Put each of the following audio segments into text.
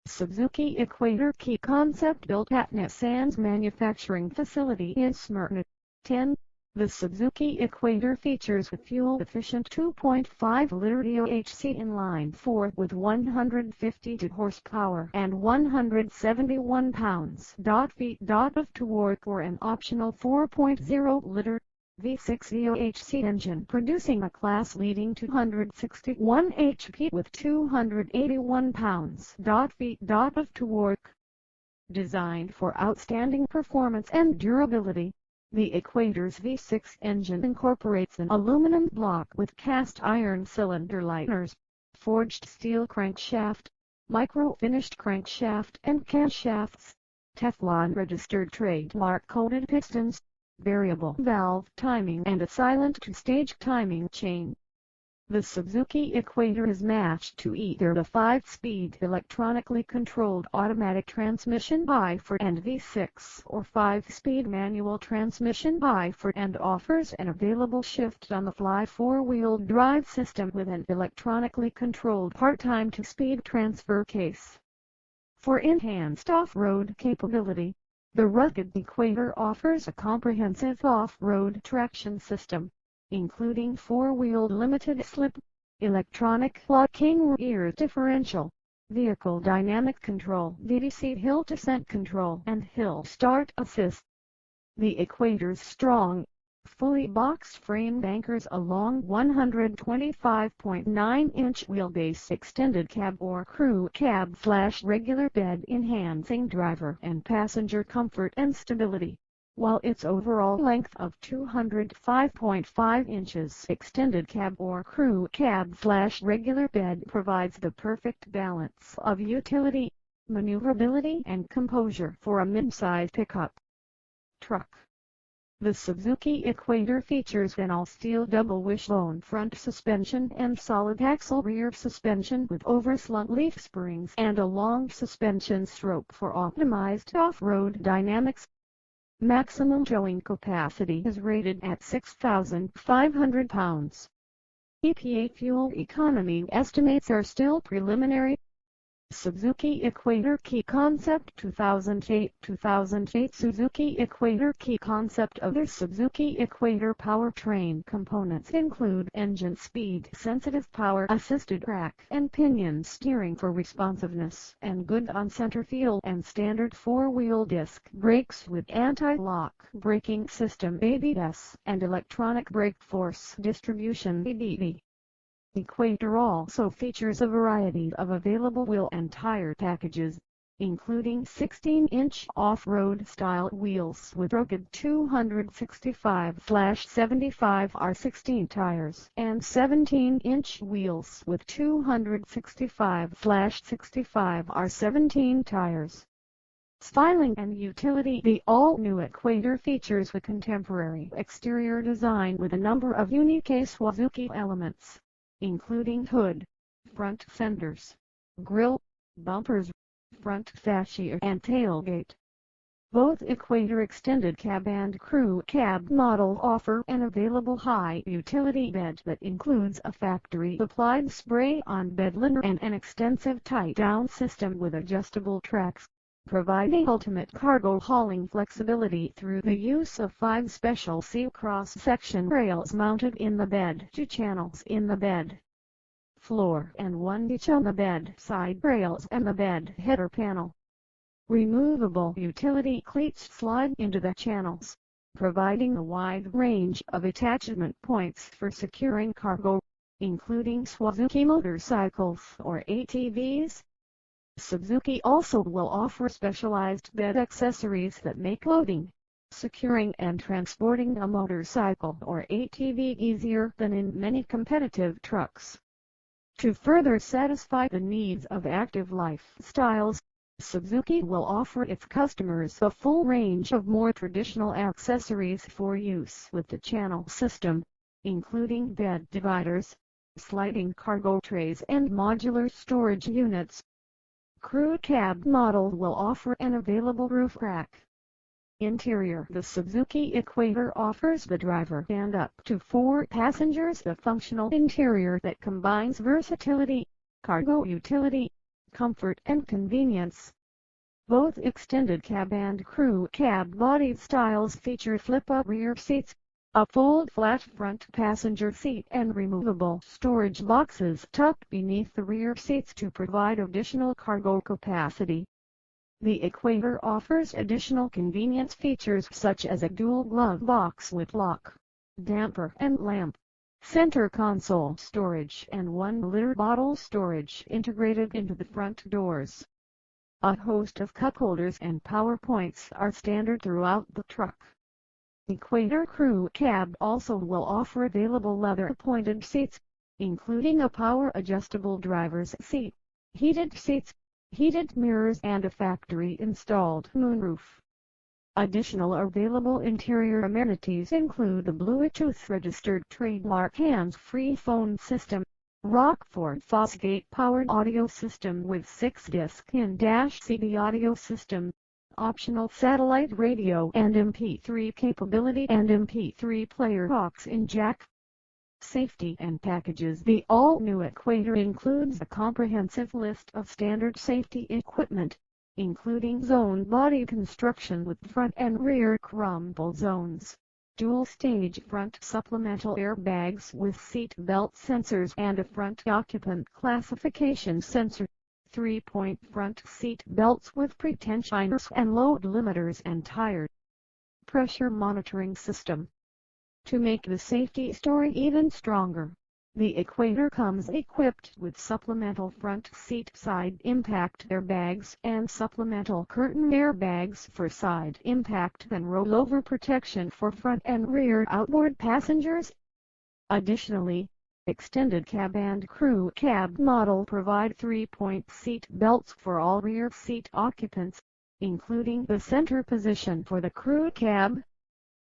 Suzuki Equator Quay concept built at Nissan's manufacturing facility in Smyrna, Tenn. The Suzuki Equator features a fuel-efficient 2.5-liter DOHC inline 4 with 152 horsepower and 171 pounds-feet of torque, or an optional 4.0-liter V6 DOHC engine producing a class-leading 261 HP with 281 pounds-feet of torque. Designed for outstanding performance and durability, the Equator's V6 engine incorporates an aluminum block with cast iron cylinder liners, forged steel crankshaft, microfinished crankshaft and camshafts, Teflon registered trademark-coated pistons, variable valve timing and a silent two-stage timing chain. The Suzuki Equator is matched to either the 5-speed electronically controlled automatic transmission by Ford and V6 or 5-speed manual transmission by Ford, and offers an available shift-on-the-fly 4-wheel drive system with an electronically controlled part-time two-speed transfer case. For enhanced off-road capability, the rugged Equator offers a comprehensive off-road traction system, including 4-wheel limited slip, electronic locking rear differential, vehicle dynamic control, DOHC hill descent control and hill start assist. The Equator's strong, fully boxed frame anchors a long 125.9-inch wheelbase extended cab or crew cab/regular bed, enhancing driver and passenger comfort and stability, while its overall length of 205.5 inches extended cab or crew cab/regular bed provides the perfect balance of utility, maneuverability and composure for a mid-size pickup truck. The Suzuki Equator features an all-steel double wishbone front suspension and solid axle rear suspension with overslung leaf springs and a long suspension stroke for optimized off-road dynamics. Maximum towing capacity is rated at 6,500 pounds. EPA fuel economy estimates are still preliminary. Suzuki Equator Quay Concept 2008 Suzuki Equator Quay Concept. Other Suzuki Equator powertrain components include engine speed-sensitive power-assisted rack and pinion steering for responsiveness, and good on-center feel, and standard 4-wheel disc brakes with anti-lock braking system ABS, and electronic brake force distribution EDD. Equator also features a variety of available wheel and tire packages, including 16-inch off-road style wheels with rugged 265/75 R16 tires and 17-inch wheels with 265/65 R17 tires. Styling and utility. The all-new Equator features a contemporary exterior design with a number of unique Suzuki elements, including hood, front fenders, grille, bumpers, front fascia and tailgate. Both Equator extended cab and crew cab models offer an available high-utility bed that includes a factory-supplied spray-on bed liner and an extensive tie-down system with adjustable tracks, providing ultimate cargo hauling flexibility through the use of 5 special C-cross-section rails mounted in the bed 2 channels in the bed floor and 1 each on the bed side rails and the bed header panel. Removable utility cleats slide into the channels, providing a wide range of attachment points for securing cargo, including Suzuki motorcycles or ATVs. Suzuki also will offer specialized bed accessories that make loading, securing and transporting a motorcycle or ATV easier than in many competitive trucks. To further satisfy the needs of active lifestyles, Suzuki will offer its customers a full range of more traditional accessories for use with the channel system, including bed dividers, sliding cargo trays and modular storage units. Crew cab model will offer an available roof rack. Interior. The Suzuki Equator offers the driver and up to 4 passengers a functional interior that combines versatility, cargo utility, comfort and convenience. Both extended cab and crew cab body styles feature flip-up rear seats, a fold-flat front passenger seat and removable storage boxes tucked beneath the rear seats to provide additional cargo capacity. The Equator offers additional convenience features such as a dual glove box with lock, damper and lamp, center console storage and 1-liter bottle storage integrated into the front doors. A host of cup holders and power points are standard throughout the truck. Equator Crew Cab also will offer available leather-appointed seats, including a power-adjustable driver's seat, heated seats, heated mirrors and a factory-installed moonroof. Additional available interior amenities include the Bluetooth-registered trademark hands-free phone system, Rockford Fosgate-powered audio system with 6-disc in-CD audio system, optional satellite radio and MP3 capability and MP3 player aux-in jack. Safety and packages. The all-new Equator includes a comprehensive list of standard safety equipment, including zone body construction with front and rear crumple zones, dual-stage front supplemental airbags with seat belt sensors and a front occupant classification sensor, 3-point front seat belts with pretensioners and load limiters and tire pressure monitoring system. To make the safety story even stronger, the Equator comes equipped with supplemental front seat side impact airbags and supplemental curtain airbags for side impact and rollover protection for front and rear outboard passengers. Additionally, extended cab and crew cab model provide 3-point seat belts for all rear seat occupants, including the center position for the crew cab.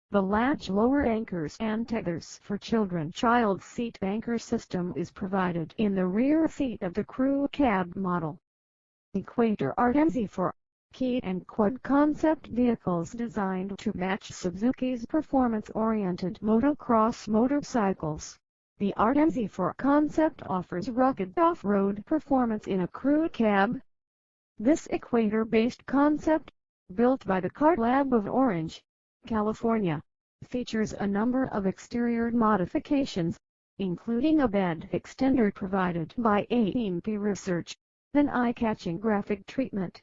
The latch lower anchors and tethers for children child seat anchor system is provided in the rear seat of the crew cab model. Equator RMZ4 Key and quad concept vehicles designed to match Suzuki's performance-oriented motocross motorcycles. The RMZ4 concept offers rugged off-road performance in a crew cab. This Equator-based concept, built by the Car Lab of Orange, California, features a number of exterior modifications, including a bed extender provided by AMP Research, an eye-catching graphic treatment,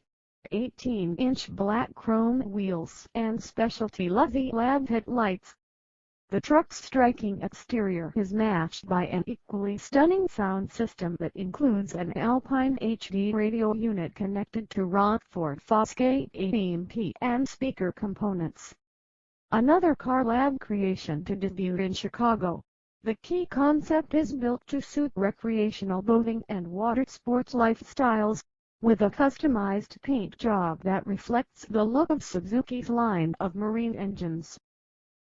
18-inch black chrome wheels and specialty Lucky Lab headlights. The truck's striking exterior is matched by an equally stunning sound system that includes an Alpine HD radio unit connected to Rockford Fosgate AMP and speaker components. Another Car Lab creation to debut in Chicago, the Key concept is built to suit recreational boating and water sports lifestyles, with a customized paint job that reflects the look of Suzuki's line of marine engines.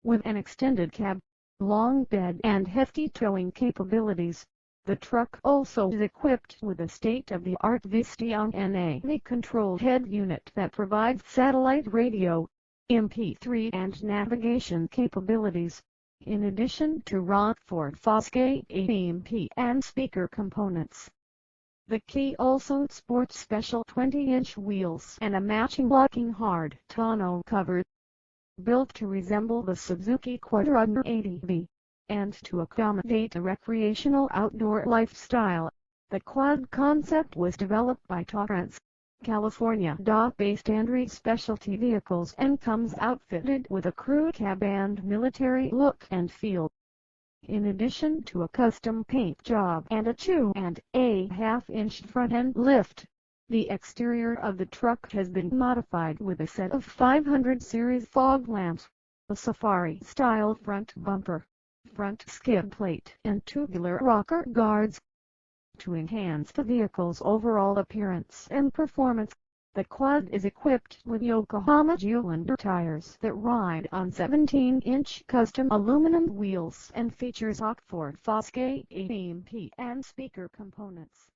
With an extended cab, long bed and hefty towing capabilities, the truck also is equipped with a state-of-the-art Visteon NAV-controlled head unit that provides satellite radio, MP3 and navigation capabilities, in addition to Rockford Fosgate AMP and speaker components. The Key also sports special 20-inch wheels and a matching locking hard tonneau cover, built to resemble the Suzuki Equator 80V, and to accommodate a recreational outdoor lifestyle. The quad concept was developed by Torrance, California based Andrew Specialty Vehicles and comes outfitted with a crew cab and military look and feel. In addition to a custom paint job and a 2.5-inch front-end lift, the exterior of the truck has been modified with a set of 500 series fog lamps, a safari-style front bumper, front skid plate and tubular rocker guards. To enhance the vehicle's overall appearance and performance, the quad is equipped with Yokohama Geolandar tires that ride on 17-inch custom aluminum wheels and features Rockford Fosgate AMP and speaker components.